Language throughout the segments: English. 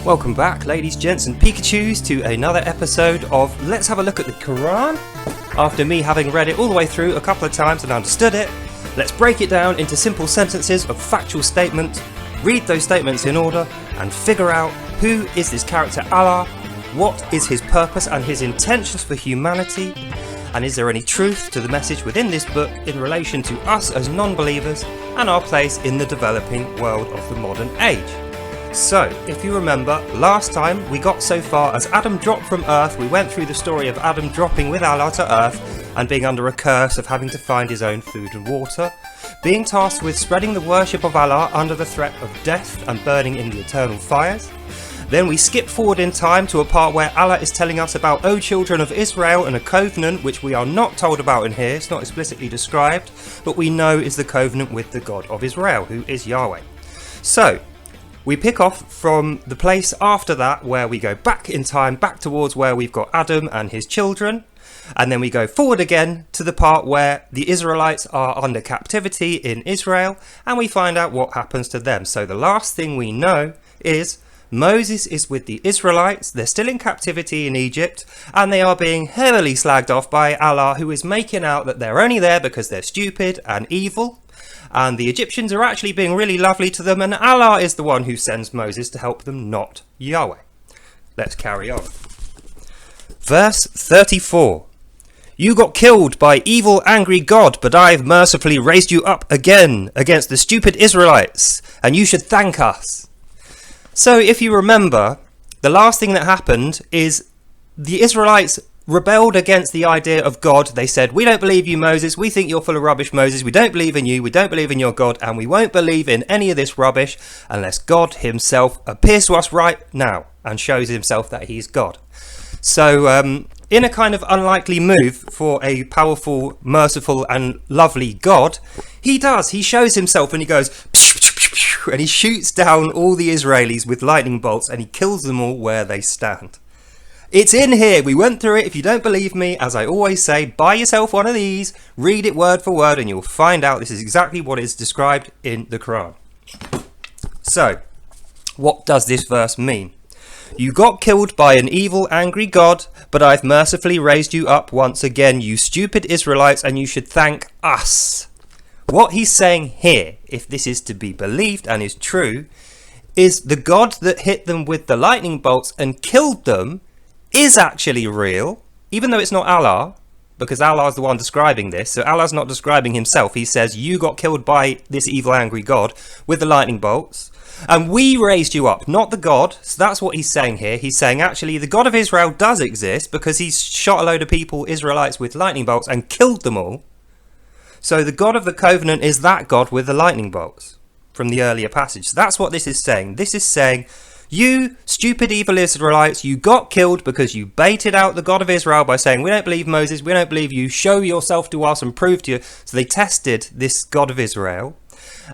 Welcome back, ladies, gents and Pikachus, to another episode of Let's Have a Look at the Quran. After me having read it all the way through a couple of times and understood it, let's break it down into simple sentences of factual statements, read those statements in order, and figure out who is this character Allah, what is his purpose and his intentions for humanity, and is there any truth to the message within this book in relation to us as non-believers and our place in the developing world of the modern age. So, if you remember, last time we got so far as Adam dropped from Earth. We went through the story of Adam dropping with Allah to Earth and being under a curse of having to find his own food and water, being tasked with spreading the worship of Allah under the threat of death and burning in the eternal fires. Then we skip forward in time to a part where Allah is telling us about, O children of Israel, and a covenant which we are not told about in here. It's not explicitly described, but we know is the covenant with the God of Israel, who is Yahweh. So, we pick off from the place after that where we go back in time, back towards where we've got Adam and his children, and then we go forward again to the part where the Israelites are under captivity in Israel, and we find out what happens to them. So the last thing we know is Moses is with the Israelites. They're still in captivity in Egypt, and they are being heavily slagged off by Allah, who is making out that they're only there because they're stupid and evil. And the Egyptians are actually being really lovely to them, and Allah is the one who sends Moses to help them, not Yahweh. Let's carry on. Verse 34. You got killed by evil, angry God, but I've mercifully raised you up again against the stupid Israelites, and you should thank us. So if you remember, the last thing that happened is the Israelites rebelled against the idea of God. They said, we don't believe you, Moses. We think you're full of rubbish, Moses. We don't believe in you. We don't believe in your God. And we won't believe in any of this rubbish unless God himself appears to us right now and shows himself that he's God. So in a kind of unlikely move for a powerful, merciful and lovely God, he does. He shows himself and he goes, and he shoots down all the Israelis with lightning bolts and he kills them all where they stand. It's in here. We went through it. If you don't believe me, as I always say, buy yourself one of these, read it word for word, and you'll find out this is exactly what is described in the Quran. So, what does this verse mean? You got killed by an evil, angry God, but I've mercifully raised you up once again, you stupid Israelites, and you should thank us. What he's saying here, if this is to be believed and is true, is the God that hit them with the lightning bolts and killed them is actually real, even though it's not Allah, because Allah is the one describing this. So Allah's not describing himself. He says, you got killed by this evil, angry God with the lightning bolts, and we raised you up, not the God. So that's what he's saying here. He's saying, actually, the God of Israel does exist because he's shot a load of people, Israelites, with lightning bolts and killed them all. So the God of the covenant is that God with the lightning bolts from the earlier passage. So that's what this is saying. This is saying, you stupid evil Israelites, you got killed because you baited out the God of Israel by saying, we don't believe Moses, we don't believe you, show yourself to us and prove to you. So they tested this God of Israel,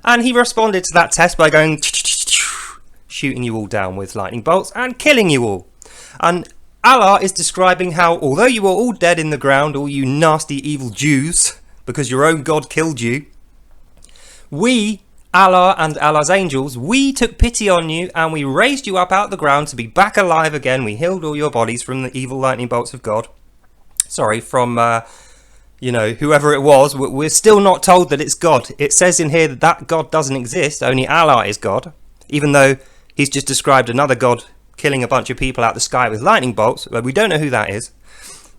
and he responded to that test by going, shooting you all down with lightning bolts and killing you all. And Allah is describing how, although you were all dead in the ground, all you nasty evil Jews, because your own God killed you, we, Allah and Allah's angels, we took pity on you and we raised you up out the ground to be back alive again. We healed all your bodies from the evil lightning bolts of God. Sorry, from, whoever it was. We're still not told that it's God. It says in here that God doesn't exist, only Allah is God, even though he's just described another God killing a bunch of people out the sky with lightning bolts. But we don't know who that is.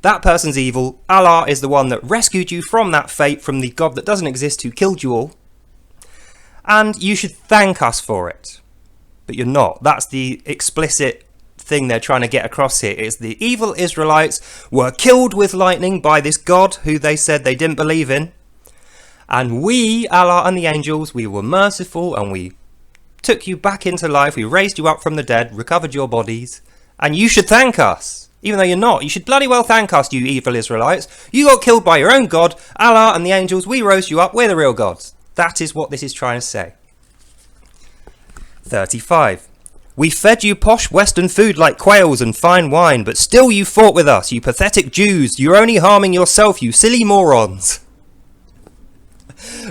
That person's evil. Allah is the one that rescued you from that fate, from the God that doesn't exist who killed you all. And you should thank us for it. But you're not. That's the explicit thing they're trying to get across here, is the evil Israelites were killed with lightning by this God who they said they didn't believe in. And we, Allah and the angels, we were merciful and we took you back into life. We raised you up from the dead, recovered your bodies. And you should thank us. Even though you're not. You should bloody well thank us, you evil Israelites. You got killed by your own God, Allah and the angels. We rose you up. We're the real gods. That is what this is trying to say. 35. We fed you posh Western food like quails and fine wine, but still you fought with us, you pathetic Jews. You're only harming yourself, you silly morons.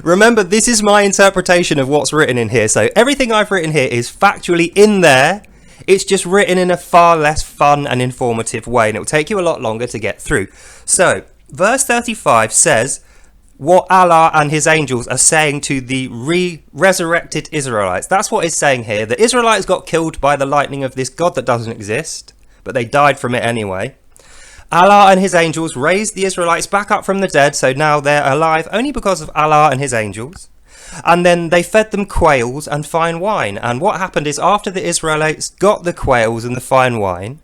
Remember, this is my interpretation of what's written in here. So everything I've written here is factually in there. It's just written in a far less fun and informative way, and it will take you a lot longer to get through. So, verse 35 says what Allah and his angels are saying to the resurrected Israelites. That's what it's saying here. The Israelites got killed by the lightning of this God that doesn't exist, but they died from it anyway. Allah and his angels raised the Israelites back up from the dead, so now they're alive only because of Allah and his angels. And then they fed them quails and fine wine. And what happened is, after the Israelites got the quails and the fine wine,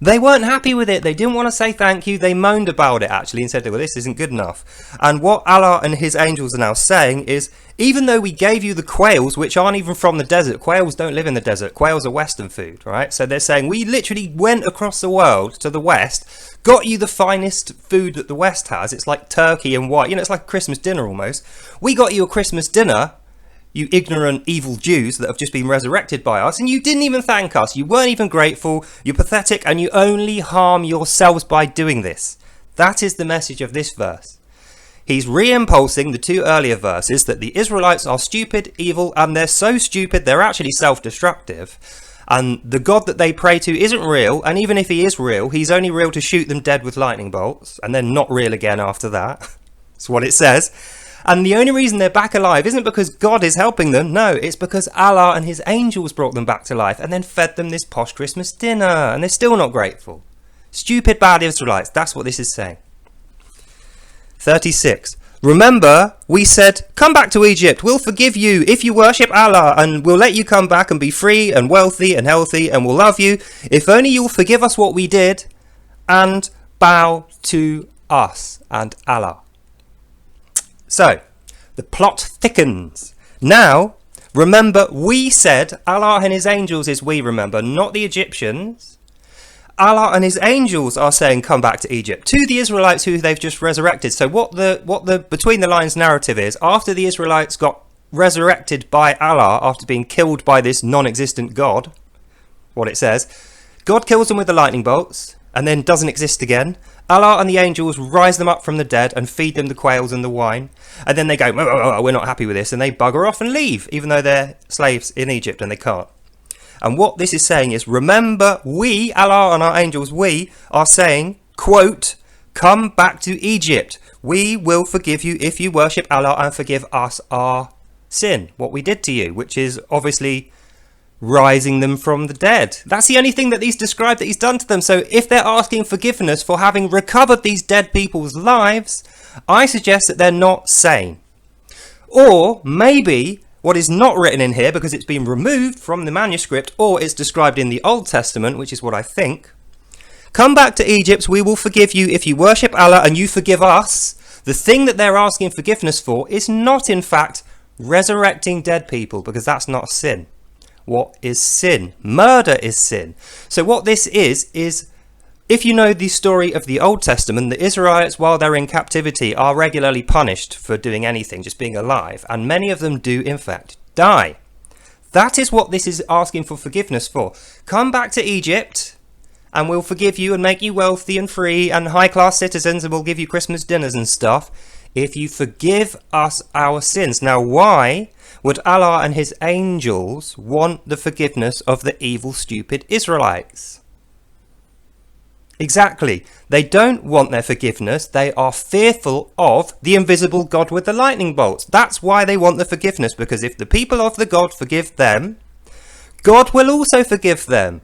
they weren't happy with it. They didn't want to say thank you. They moaned about it, actually, and said, well, this isn't good enough. And what Allah and his angels are now saying is, even though we gave you the quails, which aren't even from the desert, quails don't live in the desert. Quails are Western food, right? So they're saying, we literally went across the world to the West, got you the finest food that the West has. It's like turkey and white. You know, it's like a Christmas dinner almost. We got you a Christmas dinner, you ignorant, evil Jews that have just been resurrected by us, and you didn't even thank us. You weren't even grateful. You're pathetic, and you only harm yourselves by doing this. That is the message of this verse. He's reimpulsing the two earlier verses that the Israelites are stupid, evil, and they're so stupid they're actually self-destructive. And the God that they pray to isn't real, and even if he is real, he's only real to shoot them dead with lightning bolts, and then not real again after that. That's what it says. And the only reason they're back alive isn't because God is helping them. No, it's because Allah and his angels brought them back to life and then fed them this posh Christmas dinner. And they're still not grateful. Stupid, bad Israelites. That's what this is saying. 36. Remember, we said, come back to Egypt. We'll forgive you if you worship Allah, and we'll let you come back and be free and wealthy and healthy, and we'll love you if only you'll forgive us what we did and bow to us and Allah. So, the plot thickens. Now, remember, we said, Allah and his angels is we, remember, not the Egyptians. Allah and his angels are saying, come back to Egypt, to the Israelites who they've just resurrected. So what the between the lines narrative is, after the Israelites got resurrected by Allah after being killed by this non-existent God, what it says, God kills them with the lightning bolts and then doesn't exist again. Allah and the angels rise them up from the dead and feed them the quails and the wine. And then they go, oh, we're not happy with this. And they bugger off and leave, even though they're slaves in Egypt and they can't. And what this is saying is, remember, we, Allah and our angels, we are saying, quote, come back to Egypt. We will forgive you if you worship Allah and forgive us our sin, what we did to you, which is obviously rising them from the dead. That's the only thing that he's described that he's done to them. So if they're asking forgiveness for having recovered these dead people's lives, I suggest that they're not sane. Or maybe what is not written in here, because it's been removed from the manuscript, or it's described in the Old Testament, which is what I think. Come back to Egypt, we will forgive you if you worship Allah and you forgive us. The thing that they're asking forgiveness for is not, in fact, resurrecting dead people, because that's not sin. What is sin? Murder is sin. So what this is if you know the story of the Old Testament, the Israelites, while they're in captivity, are regularly punished for doing anything, just being alive. And many of them do, in fact, die. That is what this is asking for forgiveness for. Come back to Egypt, and we'll forgive you and make you wealthy and free and high-class citizens, and we'll give you Christmas dinners and stuff if you forgive us our sins. Now, why would Allah and his angels want the forgiveness of the evil, stupid Israelites? Exactly. They don't want their forgiveness. They are fearful of the invisible God with the lightning bolts. That's why they want the forgiveness, because if the people of the God forgive them, God will also forgive them.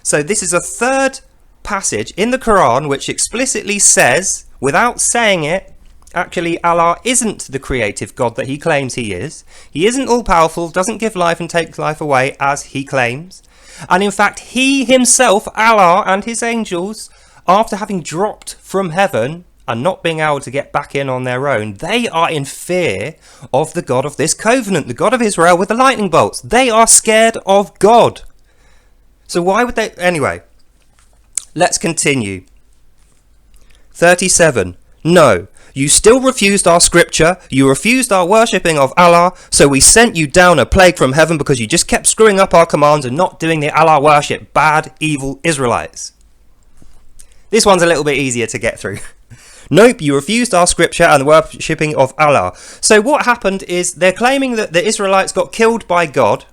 So this is a third passage in the Quran which explicitly says, without saying it, actually Allah isn't the creative God that he claims he is. He isn't all-powerful, doesn't give life and take life away as he claims. And in fact, he himself, Allah and his angels, after having dropped from heaven and not being able to get back in on their own, they are in fear of the God of this covenant, the God of Israel with the lightning bolts. They are scared of God. So why would they? Anyway, let's continue. 37. No. You still refused our scripture, you refused our worshipping of Allah, so we sent you down a plague from heaven because you just kept screwing up our commands and not doing the Allah worship, bad, evil Israelites. This one's a little bit easier to get through. Nope, you refused our scripture and the worshipping of Allah. So what happened is they're claiming that the Israelites got killed by God,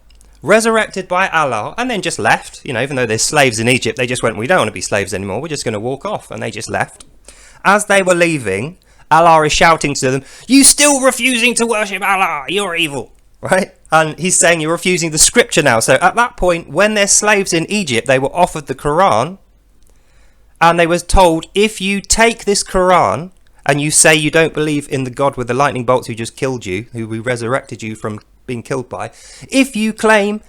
resurrected by Allah, and then just left. Even though there's slaves in Egypt, they just went, we don't want to be slaves anymore, we're just going to walk off, and they just left. As they were leaving, Allah is shouting to them, you still refusing to worship Allah, you're evil, right? And he's saying you're refusing the scripture now. So at that point, when they're slaves in Egypt, they were offered the Quran, and they were told, if you take this Quran and you say you don't believe in the God with the lightning bolts who just killed you, who we resurrected you from being killed by, if you claim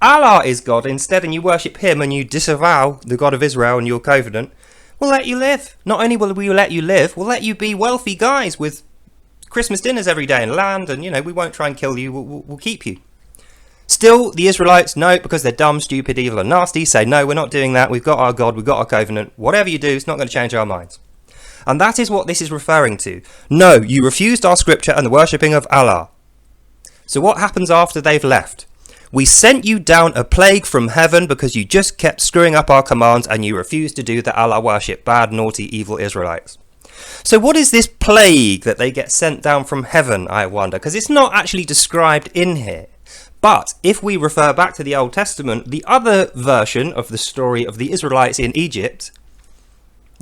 Allah is God instead and you worship him and you disavow the God of Israel and your covenant, we'll let you live. Not only will we let you live, we'll let you be wealthy guys with Christmas dinners every day and land, and we won't try and kill you, we'll keep you. Still, the Israelites, no, because they're dumb, stupid, evil and nasty, say no, we're not doing that, we've got our God, we've got our covenant, whatever you do, it's not going to change our minds. And that is what this is referring to. No, you refused our scripture and the worshipping of Allah. So what happens after they've left? We sent you down a plague from heaven because you just kept screwing up our commands and you refused to do the Allah worship, bad, naughty, evil Israelites. So what is this plague that they get sent down from heaven, I wonder? Because it's not actually described in here. But if we refer back to the Old Testament, the other version of the story of the Israelites in Egypt,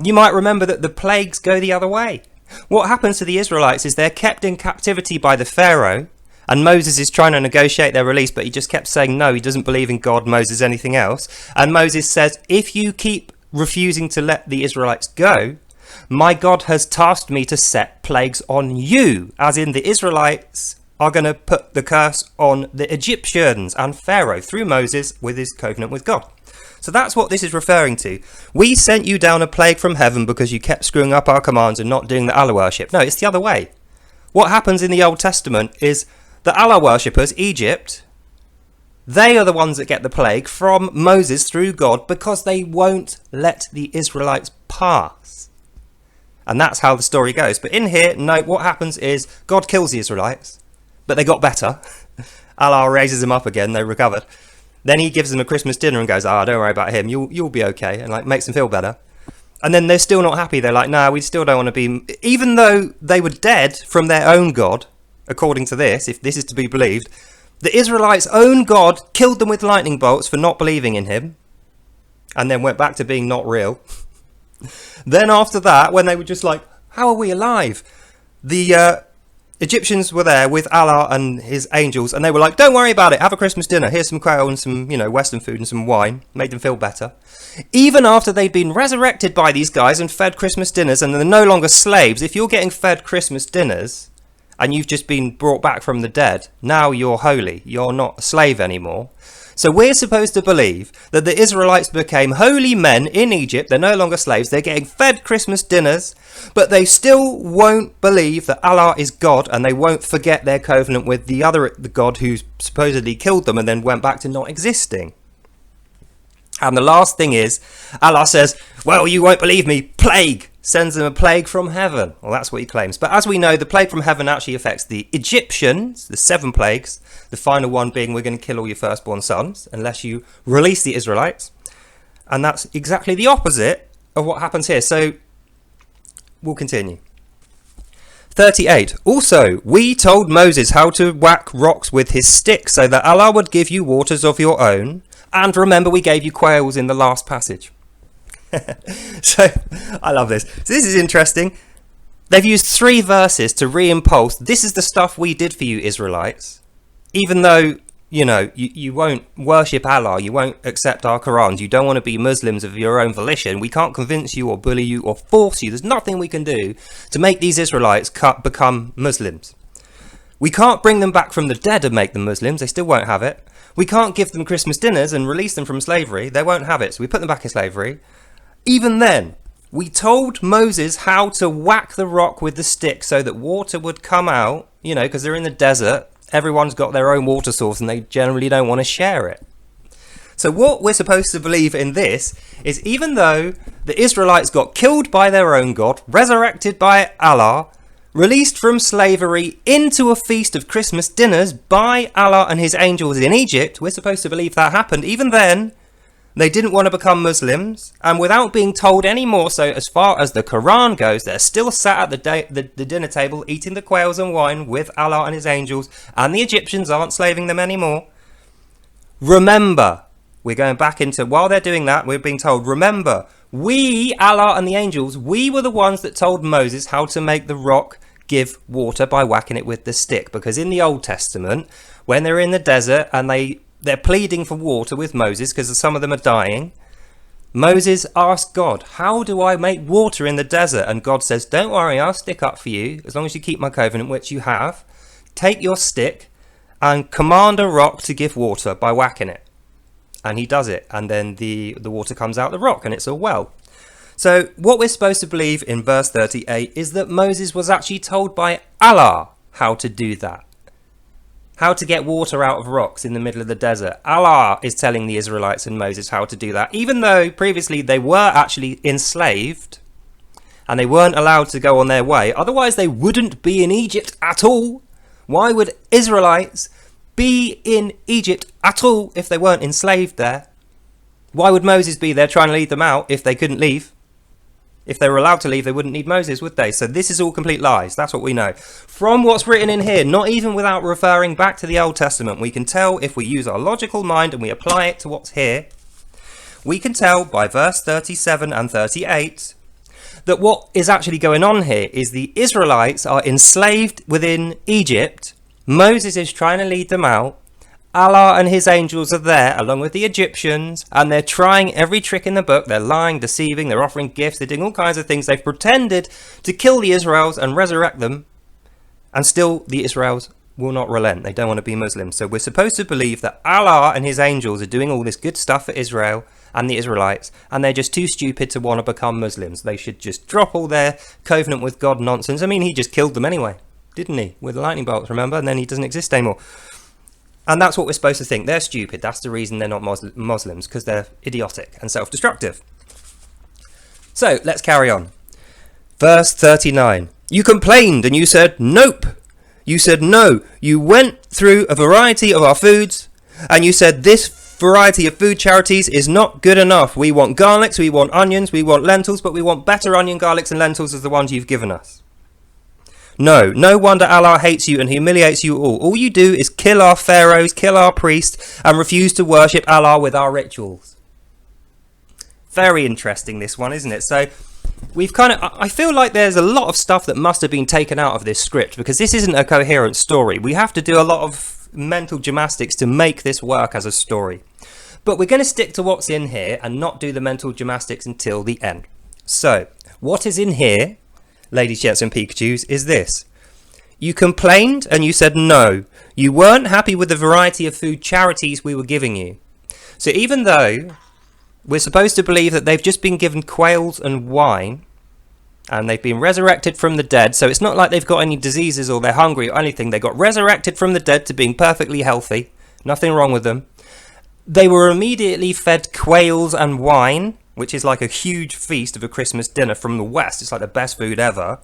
you might remember that the plagues go the other way. What happens to the Israelites is they're kept in captivity by the Pharaoh, and Moses is trying to negotiate their release, but he just kept saying no, he doesn't believe in God, Moses, anything else. And Moses says, if you keep refusing to let the Israelites go, my God has tasked me to set plagues on you, as in the Israelites are going to put the curse on the Egyptians and Pharaoh through Moses with his covenant with God. So that's what this is referring to. We sent you down a plague from heaven because you kept screwing up our commands and not doing the Allah worship. No, it's the other way. What happens in the Old Testament is the Allah worshippers, Egypt, they are the ones that get the plague from Moses through God because they won't let the Israelites pass. And that's how the story goes. But in here, no, what happens is God kills the Israelites, but they got better. Allah raises them up again, they recovered. Then he gives them a Christmas dinner and goes, don't worry about him, you'll be okay, and makes them feel better. And then they're still not happy. They're like, no, we still don't want to be... Even though they were dead from their own God, according to this, if this is to be believed, the Israelites' own God killed them with lightning bolts for not believing in him, and then went back to being not real. Then after that, when they were just like, how are we alive? The Egyptians were there with Allah and his angels, and they were like, don't worry about it, have a Christmas dinner, here's some quail and some, Western food and some wine, made them feel better. Even after they'd been resurrected by these guys and fed Christmas dinners, and they're no longer slaves, if you're getting fed Christmas dinners, and you've just been brought back from the dead, now you're holy, you're not a slave anymore. So we're supposed to believe that the Israelites became holy men in Egypt, they're no longer slaves, they're getting fed Christmas dinners, but they still won't believe that Allah is God, and they won't forget their covenant with the God who supposedly killed them and then went back to not existing. And the last thing is, Allah says, well, you won't believe me, plague, sends them a plague from heaven. Well, that's what he claims. But as we know, the plague from heaven actually affects the Egyptians, the 7 plagues, the final one being we're going to kill all your firstborn sons unless you release the Israelites. And that's exactly the opposite of what happens here. So we'll continue. 38. Also, we told Moses how to whack rocks with his stick so that Allah would give you waters of your own. And remember, we gave you quails in the last passage. So, I love this. So this is interesting. They've used 3 verses to reimpulse, this is the stuff we did for you, Israelites. Even though, you won't worship Allah, you won't accept our Qurans, you don't want to be Muslims of your own volition, we can't convince you or bully you or force you. There's nothing we can do to make these Israelites become Muslims. We can't bring them back from the dead and make them Muslims, they still won't have it. We can't give them Christmas dinners and release them from slavery, they won't have it, so we put them back in slavery. Even then, we told Moses how to whack the rock with the stick so that water would come out, because they're in the desert, everyone's got their own water source and they generally don't want to share it. So what we're supposed to believe in this is even though the Israelites got killed by their own God, resurrected by Allah, released from slavery into a feast of Christmas dinners by Allah and his angels in Egypt, we're supposed to believe that happened. Even then, they didn't want to become Muslims, and without being told any more, so as far as the Quran goes, they're still sat at the dinner table eating the quails and wine with Allah and his angels, and the Egyptians aren't slaving them anymore. remember. We're going back into, while they're doing that, we're being told, remember, we, Allah and the angels, we were the ones that told Moses how to make the rock give water by whacking it with the stick. Because in the Old Testament, when they're in the desert and they're pleading for water with Moses because some of them are dying, Moses asked God, how do I make water in the desert? And God says, don't worry, I'll stick up for you as long as you keep my covenant, which you have. Take your stick and command a rock to give water by whacking it. And he does it, and then the water comes out the rock, and it's a well. So what we're supposed to believe in verse 38 is that Moses was actually told by Allah how to do that. How to get water out of rocks in the middle of the desert. Allah is telling the Israelites and Moses how to do that, even though previously they were actually enslaved and they weren't allowed to go on their way. Otherwise they wouldn't be in Egypt at all. Why would Israelites be in Egypt at all if they weren't enslaved there? Why would Moses be there trying to lead them out if they couldn't leave? If they were allowed to leave, they wouldn't need Moses, would they? So this is all complete lies. That's what we know. From what's written in here, not even without referring back to the Old Testament, we can tell, if we use our logical mind and we apply it to what's here, we can tell by verse 37 and 38 that what is actually going on here is the Israelites are enslaved within Egypt. Moses is trying to lead them out. Allah and his angels are there along with the Egyptians, and they're trying every trick in the book. They're lying, deceiving, they're offering gifts, they're doing all kinds of things. They've pretended to kill the Israels and resurrect them, and still the Israels will not relent. They don't want to be Muslims. So we're supposed to believe that Allah and his angels are doing all this good stuff for Israel and the Israelites, and they're just too stupid to want to become Muslims. They should just drop all their covenant with God nonsense. I mean, he just killed them anyway, didn't he? With the lightning bolts, remember? And then he doesn't exist anymore. And that's what we're supposed to think. They're stupid. That's the reason they're not Muslims, because they're idiotic and self-destructive. So let's carry on. Verse 39. You complained and you said, nope. You said, no. You went through a variety of our foods and you said, this variety of food charities is not good enough. We want garlics, we want onions, we want lentils, but we want better onion, garlics and lentils as the ones you've given us. No wonder Allah hates you and humiliates you all. All you do is kill our pharaohs, kill our priests, and refuse to worship Allah with our rituals. Very interesting, this one, isn't it? So we've I feel like there's a lot of stuff that must have been taken out of this script, because this isn't a coherent story. We have to do a lot of mental gymnastics to make this work as a story. But we're going to stick to what's in here and not do the mental gymnastics until the end. So what is in here, ladies, gents and Pikachus, is this. You complained and you said no. You weren't happy with the variety of food charities we were giving you. So even though we're supposed to believe that they've just been given quails and wine and they've been resurrected from the dead, so it's not like they've got any diseases or they're hungry or anything. They got resurrected from the dead to being perfectly healthy. Nothing wrong with them. They were immediately fed quails and wine, which is like a huge feast of a Christmas dinner from the West. It's like the best food ever.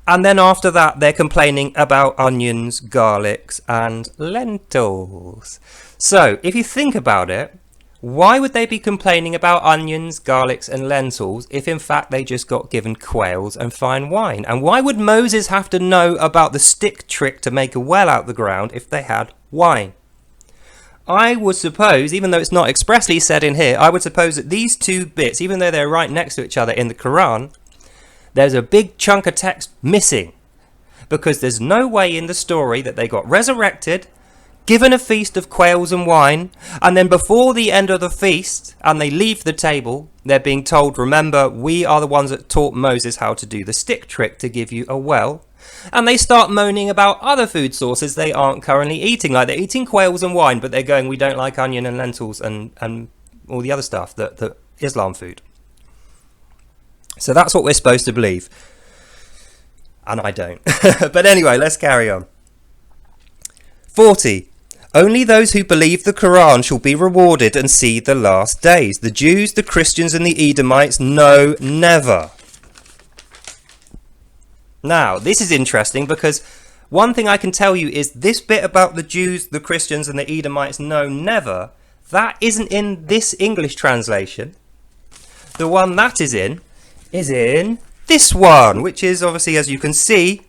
And then after that, they're complaining about onions, garlics, and lentils. So if you think about it, why would they be complaining about onions, garlics, and lentils if in fact they just got given quails and fine wine? And why would Moses have to know about the stick trick to make a well out the ground if they had wine? I would suppose, even though it's not expressly said in here, I would suppose that these two bits, even though they're right next to each other in the Quran, there's a big chunk of text missing, because there's no way in the story that they got resurrected, given a feast of quails and wine, and then before the end of the feast and they leave the table, they're being told, remember, we are the ones that taught Moses how to do the stick trick to give you a well. And they start moaning about other food sources they aren't currently eating, like they're eating quails and wine, but they're going, we don't like onion and lentils and all the other stuff, the Islam food. So that's what we're supposed to believe. And I don't. But anyway, let's carry on. 40. Only those who believe the Quran shall be rewarded and see the last days. The Jews, the Christians and the Edomites, no, never. Now, this is interesting, because one thing I can tell you is this bit about the Jews, the Christians and the Edomites, no, never, that isn't in this English translation. The one that is in this one, which is obviously, as you can see,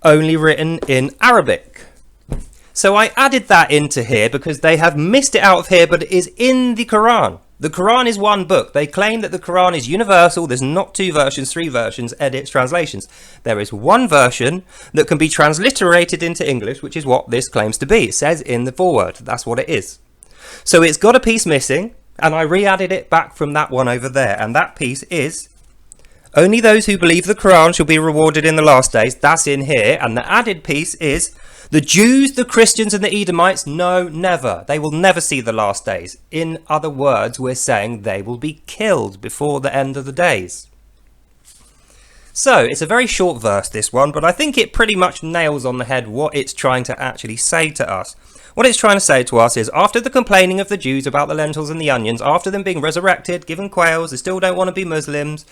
only written in Arabic. So I added that into here because they have missed it out of here, but it is in the Quran. The Quran is one book. They claim that the Quran is universal. There's not 2 versions, 3 versions, edits, translations. There is one version that can be transliterated into English, which is what this claims to be. It says in the foreword. That's what it is. So it's got a piece missing, and I re-added it back from that one over there. And that piece is, only those who believe the Quran shall be rewarded in the last days. That's in here. And the added piece is, the Jews, the Christians and the Edomites, no, never. They will never see the last days. In other words, we're saying they will be killed before the end of the days. So, it's a very short verse, this one, but I think it pretty much nails on the head what it's trying to actually say to us. What it's trying to say to us is, after the complaining of the Jews about the lentils and the onions, after them being resurrected, given quails, they still don't want to be Muslims,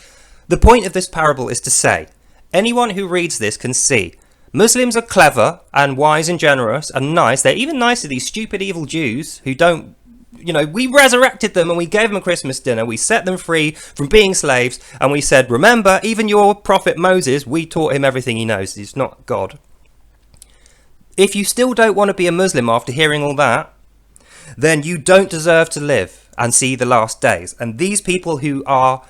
the point of this parable is to say, anyone who reads this can see, Muslims are clever and wise and generous and nice. They're even nice to these stupid evil Jews who don't, we resurrected them and we gave them a Christmas dinner. We set them free from being slaves and we said, remember, even your prophet Moses, we taught him everything he knows. He's not God. If you still don't want to be a Muslim after hearing all that, then you don't deserve to live and see the last days. And these people who are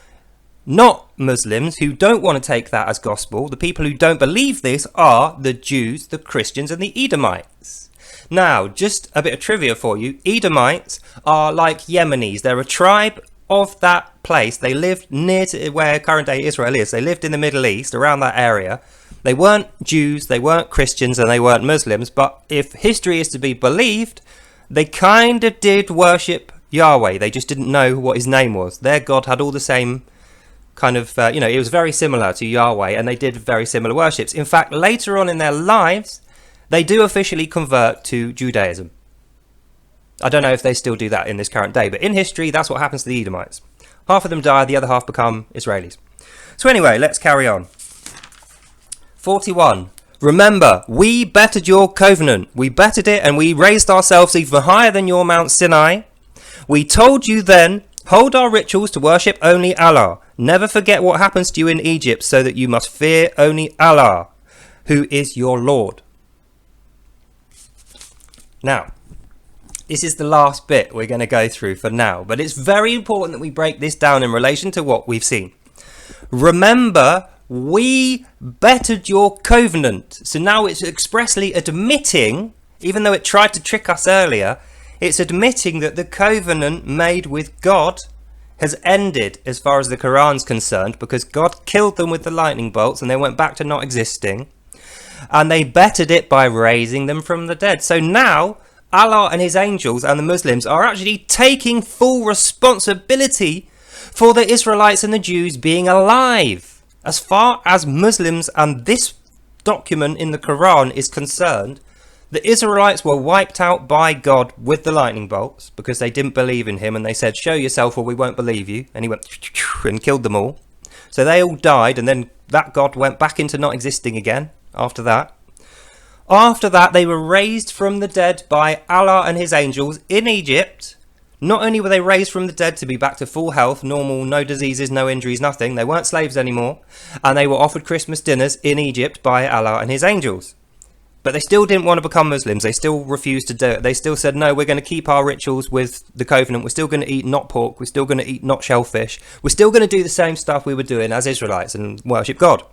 not Muslims, who don't want to take that as gospel, the people who don't believe this are the Jews, the Christians and the Edomites. Now, just a bit of trivia for you. Edomites are like Yemenis. They're a tribe of that place. They lived near to where current day Israel is. They lived in the Middle East, around that area. They weren't Jews, they weren't Christians and they weren't Muslims, but if history is to be believed, they kind of did worship Yahweh. They just didn't know what his name was. Their God had all the same kind of, it was very similar to Yahweh and they did very similar worships. In fact, later on in their lives, they do officially convert to Judaism. I don't know if they still do that in this current day, but in history, that's what happens to the Edomites. Half of them die, the other half become Israelis. So anyway, let's carry on. 41. Remember, we bettered your covenant. We bettered it and we raised ourselves even higher than your Mount Sinai. We told you then, hold our rituals to worship only Allah. Never forget what happens to you in Egypt, so that you must fear only Allah, who is your Lord. Now, this is the last bit we're going to go through for now, but it's very important that we break this down in relation to what we've seen. Remember, we bettered your covenant. So now it's expressly admitting, even though it tried to trick us earlier, it's admitting that the covenant made with God has ended as far as the Quran's concerned, because God killed them with the lightning bolts and they went back to not existing, and they bettered it by raising them from the dead. So now Allah and his angels and the Muslims are actually taking full responsibility for the Israelites and the Jews being alive. As far as Muslims and this document in the Quran is concerned, the Israelites were wiped out by God with the lightning bolts because they didn't believe in him, and they said, show yourself or we won't believe you. And he went and killed them all. So they all died, and then that God went back into not existing again after that. After that, they were raised from the dead by Allah and his angels in Egypt. Not only were they raised from the dead to be back to full health, normal, no diseases, no injuries, nothing. They weren't slaves anymore. And they were offered Christmas dinners in Egypt by Allah and his angels. But they still didn't want to become Muslims. They still refused to do it. They still said, no, we're going to keep our rituals with the covenant. We're still going to eat not pork. We're still going to eat not shellfish. We're still going to do the same stuff we were doing as Israelites and worship God.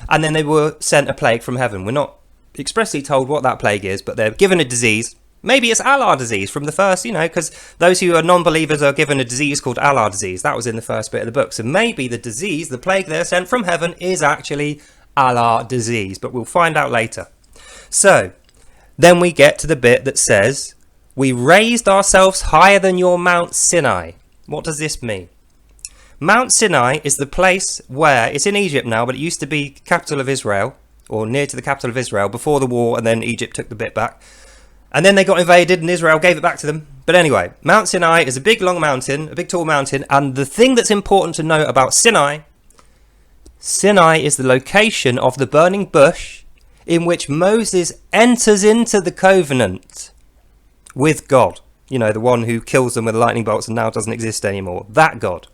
And then they were sent a plague from heaven. We're not expressly told what that plague is, but they're given a disease. Maybe it's Allah disease from the first, because those who are non-believers are given a disease called Allah disease. That was in the first bit of the book. So maybe the disease, the plague they're sent from heaven, is actually Allah disease. But we'll find out later. So, then we get to the bit that says, we raised ourselves higher than your Mount Sinai. What does this mean? Mount Sinai is the place where, it's in Egypt now, but it used to be capital of Israel, or near to the capital of Israel, before the war, and then Egypt took the bit back. And then they got invaded and Israel gave it back to them. But anyway, Mount Sinai is a big long mountain, a big tall mountain, and the thing that's important to know about Sinai is the location of the burning bush in which Moses enters into the covenant with God. The one who kills them with lightning bolts and now doesn't exist anymore. That God.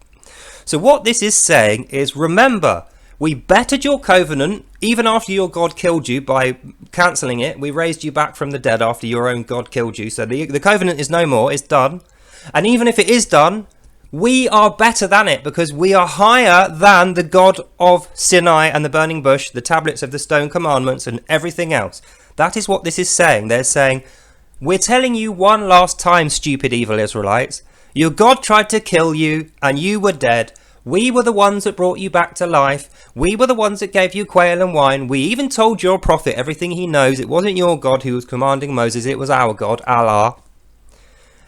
So what this is saying is, remember, We bettered your covenant even after your God killed you by cancelling it. We raised you back from the dead after your own God killed you. So the covenant is no more. It's done. And even if it is done, we are better than it because we are higher than the God of Sinai and the burning bush, the tablets of the stone commandments and everything else. That is what this is saying. They're saying, we're telling you one last time, stupid evil Israelites. Your God tried to kill you and you were dead. We were the ones that brought you back to life. We were the ones that gave you quail and wine. We even told your prophet everything he knows. It wasn't your God who was commanding Moses. It was our God, Allah.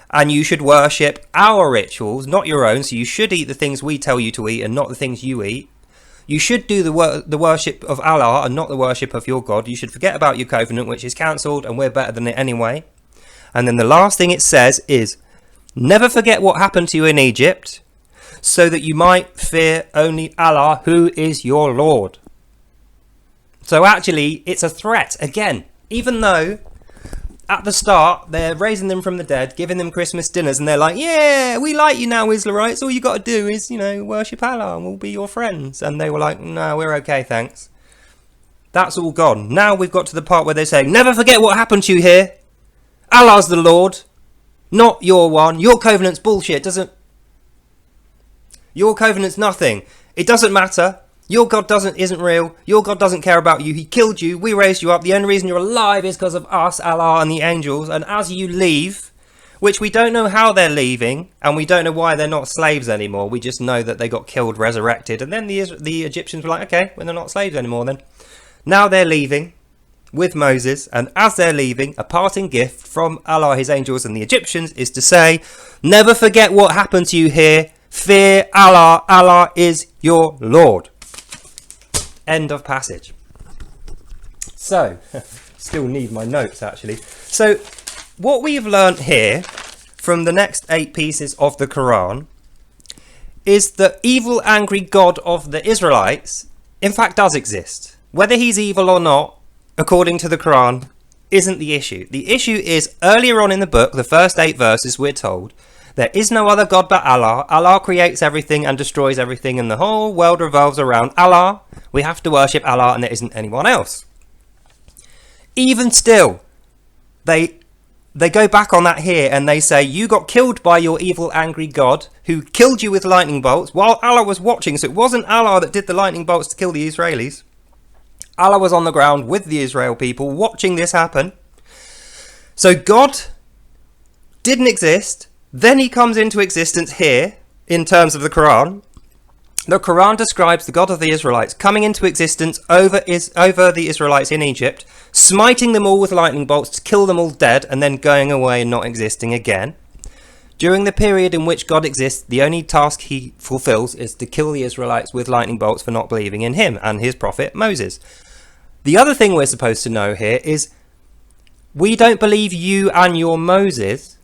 And you should worship our rituals, not your own. So you should eat the things we tell you to eat and not the things you eat. You should do the worship of Allah and not the worship of your God. You should forget about your covenant, which is cancelled, and we're better than it anyway. And then the last thing it says is, never forget what happened to you in Egypt, so that you might fear only Allah, who is your Lord. So actually, it's a threat again, even though at the start they're raising them from the dead, giving them Christmas dinners, and they're like, yeah, we like you now, Israelites. All you got to do is, worship Allah and we'll be your friends. And they were like, no, we're okay, thanks. That's all gone. Now we've got to the part where they're saying, never forget what happened to you here. Allah's the Lord, not your one. Your covenant's bullshit. Your covenant's nothing. It doesn't matter. Your God isn't real. Your God doesn't care about you. He killed you. We raised you up. The only reason you're alive is because of us, Allah, and the angels. And as you leave, which we don't know how they're leaving, and we don't know why they're not slaves anymore. We just know that they got killed, resurrected. And then the Egyptians were like, okay, well, they're not slaves anymore then. Now they're leaving with Moses. And as they're leaving, a parting gift from Allah, his angels, and the Egyptians is to say, never forget what happened to you here. Fear Allah. Allah is your Lord. End of passage. So, still need my notes actually. So, what we've learnt here from the next 8 pieces of the Quran is the evil, angry God of the Israelites, in fact, does exist. Whether he's evil or not, according to the Quran, isn't the issue. The issue is earlier on in the book, the first 8 verses, we're told, there is no other God but Allah. Allah creates everything and destroys everything, and the whole world revolves around Allah. We have to worship Allah, and there isn't anyone else. Even still, they go back on that here, and they say, you got killed by your evil, angry God, who killed you with lightning bolts, while Allah was watching. So it wasn't Allah that did the lightning bolts to kill the Israelis. Allah was on the ground with the Israel people, watching this happen. So God didn't exist. Then he comes into existence here, in terms of the Quran. The Quran describes the God of the Israelites coming into existence over the Israelites in Egypt, smiting them all with lightning bolts to kill them all dead, and then going away and not existing again. During the period in which God exists, the only task he fulfills is to kill the Israelites with lightning bolts for not believing in him and his prophet Moses. The other thing we're supposed to know here is, we don't believe you and your Moses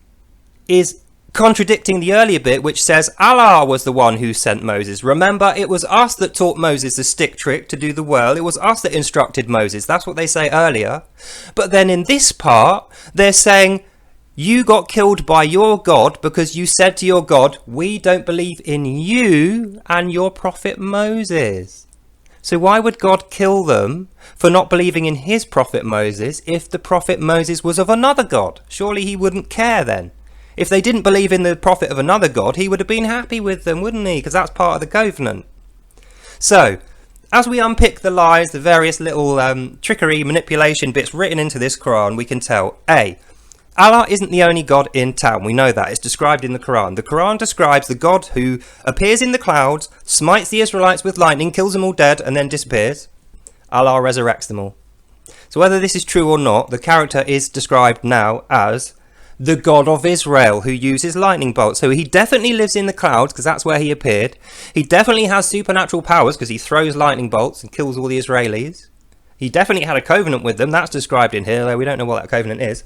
is contradicting the earlier bit, which says Allah was the one who sent Moses. Remember, it was us that taught Moses the stick trick to do the whirl. It was us that instructed Moses. That's what they say earlier. But then in this part, they're saying, you got killed by your God because you said to your God, we don't believe in you and your prophet Moses. So why would God kill them for not believing in his prophet Moses if the prophet Moses was of another God? Surely he wouldn't care then. If they didn't believe in the prophet of another God, he would have been happy with them, wouldn't he? Because that's part of the covenant. So, as we unpick the lies, the various little trickery, manipulation bits written into this Quran, we can tell, A, Allah isn't the only God in town. We know that. It's described in the Quran. The Quran describes the God who appears in the clouds, smites the Israelites with lightning, kills them all dead, and then disappears. Allah resurrects them all. So whether this is true or not, the character is described now as the God of Israel, who uses lightning bolts. So he definitely lives in the clouds, because that's where he appeared. He definitely has supernatural powers, because he throws lightning bolts and kills all the Israelis. He definitely had a covenant with them. That's described in here, though we don't know what that covenant is.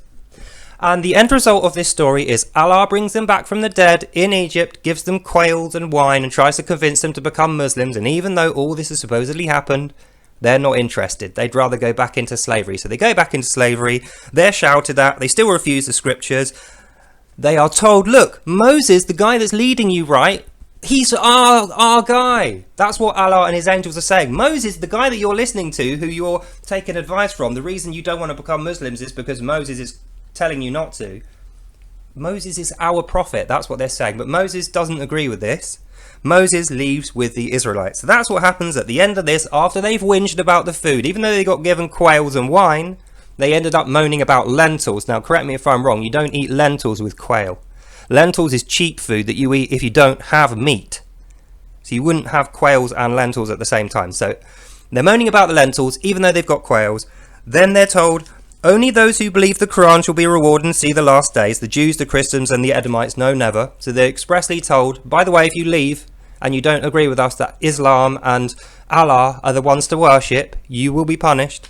And the end result of this story is Allah brings them back from the dead in Egypt, gives them quails and wine, and tries to convince them to become Muslims. And even though all this has supposedly happened, they're not interested. They'd rather go back into slavery. So they go back into slavery. They're shouted at. They still refuse the scriptures. They are told, look, Moses, the guy that's leading you, right, He's our guy. That's what Allah and his angels are saying. Moses, the guy that you're listening to, who you're taking advice from, the reason you don't want to become Muslims is because Moses is telling you not to. Moses is our prophet. That's what they're saying. But Moses doesn't agree with this. Moses leaves with the Israelites. So that's what happens at the end of this, after they've whinged about the food. Even though they got given quails and wine, they ended up moaning about lentils. Now, correct me if I'm wrong. You don't eat lentils with quail. Lentils is cheap food that you eat if you don't have meat. So you wouldn't have quails and lentils at the same time. So they're moaning about the lentils, even though they've got quails. Then they're told, only those who believe the Quran shall be rewarded and see the last days. The Jews, the Christians, and the Edomites, no, never. So they're expressly told, by the way, if you leave and you don't agree with us that Islam and Allah are the ones to worship, you will be punished.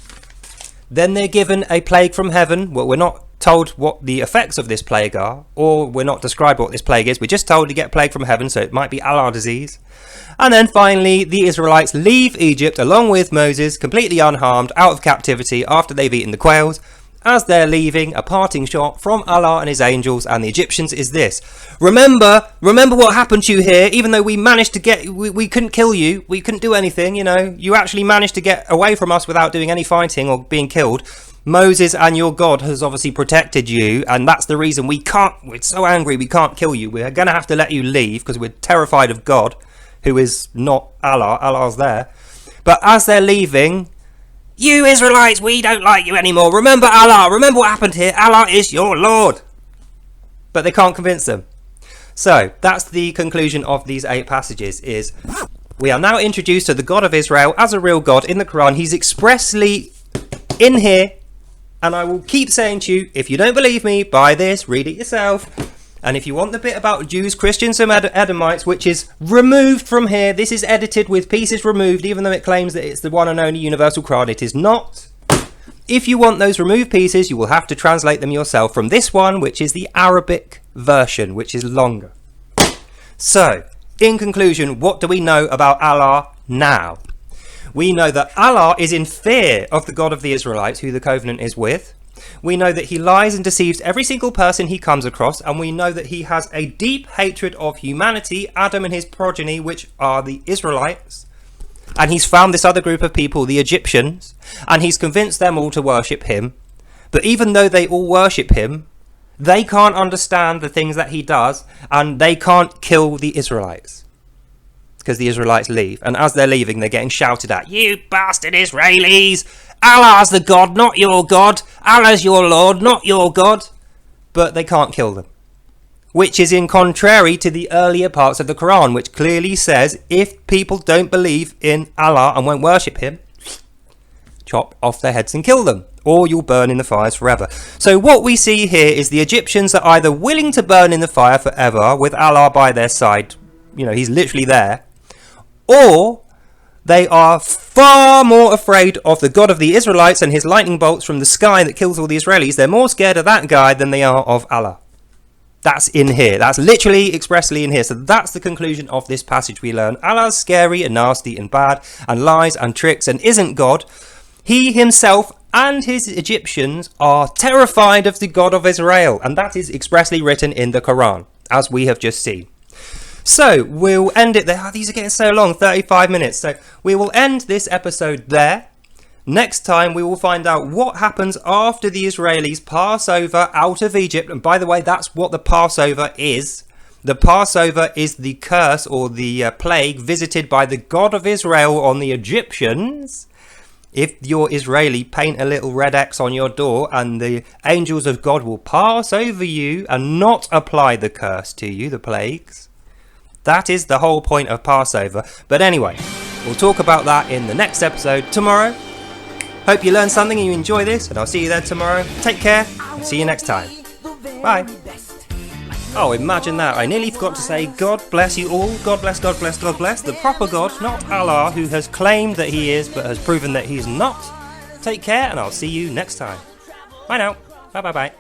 Then they're given a plague from heaven. Well, we're not told what the effects of this plague are, or we're not described what this plague is. We're just told to get plague from heaven, so it might be Allah disease. And then finally, the Israelites leave Egypt along with Moses, completely unharmed, out of captivity after they've eaten the quails. As they're leaving, a parting shot from Allah and his angels and the Egyptians is this. Remember what happened to you here, even though we managed to get, we couldn't kill you, we couldn't do anything, you know, you actually managed to get away from us without doing any fighting or being killed. Moses and your God has obviously protected you, and that's the reason we're so angry we can't kill you. We're going to have to let you leave because we're terrified of God, who is not Allah. Allah's there. But as they're leaving, you Israelites, we don't like you anymore. Remember Allah. Remember what happened here. Allah is your Lord. But they can't convince them. So that's the conclusion of these 8 passages is we are now introduced to the God of Israel as a real God in the Quran. He's expressly in here. And I will keep saying to you, if you don't believe me, buy this, read it yourself. And if you want the bit about Jews, Christians and Edomites, which is removed from here, this is edited with pieces removed, even though it claims that it's the one and only universal Quran, it is not. If you want those removed pieces, you will have to translate them yourself from this one, which is the Arabic version, which is longer. So, in conclusion, what do we know about Allah now? We know that Allah is in fear of the God of the Israelites, who the covenant is with. We know that he lies and deceives every single person he comes across, and we know that he has a deep hatred of humanity, Adam and his progeny, which are the Israelites. And he's found this other group of people, the Egyptians, and he's convinced them all to worship him. But even though they all worship him, they can't understand the things that he does, and they can't kill the Israelites. Because the Israelites leave, and as they're leaving, they're getting shouted at. You bastard Israelis! Allah's the God, not your God. Allah's your Lord, not your God. But they can't kill them. Which is in contrary to the earlier parts of the Quran, which clearly says if people don't believe in Allah and won't worship him, chop off their heads and kill them, or you'll burn in the fires forever. So what we see here is the Egyptians are either willing to burn in the fire forever with Allah by their side, you know, he's literally there, or they are far more afraid of the God of the Israelites and his lightning bolts from the sky that kills all the Israelis. They're more scared of that guy than they are of Allah. That's in here. That's literally expressly in here. So that's the conclusion of this passage. We learn Allah's scary and nasty and bad and lies and tricks and isn't God. He himself and his Egyptians are terrified of the God of Israel. And that is expressly written in the Quran, as we have just seen. So we'll end it there. Oh, these are getting so long, 35 minutes. So we will end this episode there. Next time we will find out what happens after the Israelis pass over out of Egypt. And by the way, that's what the Passover is. The Passover is the curse or the plague visited by the God of Israel on the Egyptians. If you're Israeli, paint a little red X on your door and the angels of God will pass over you and not apply the curse to you, the plagues. That is the whole point of Passover. But anyway, we'll talk about that in the next episode tomorrow. Hope you learned something and you enjoy this, and I'll see you there tomorrow. Take care, and see you next time. Bye. Oh, imagine that. I nearly forgot to say God bless you all. God bless, God bless, God bless. The proper God, not Allah, who has claimed that he is, but has proven that he's not. Take care, and I'll see you next time. Bye now. Bye, bye, bye.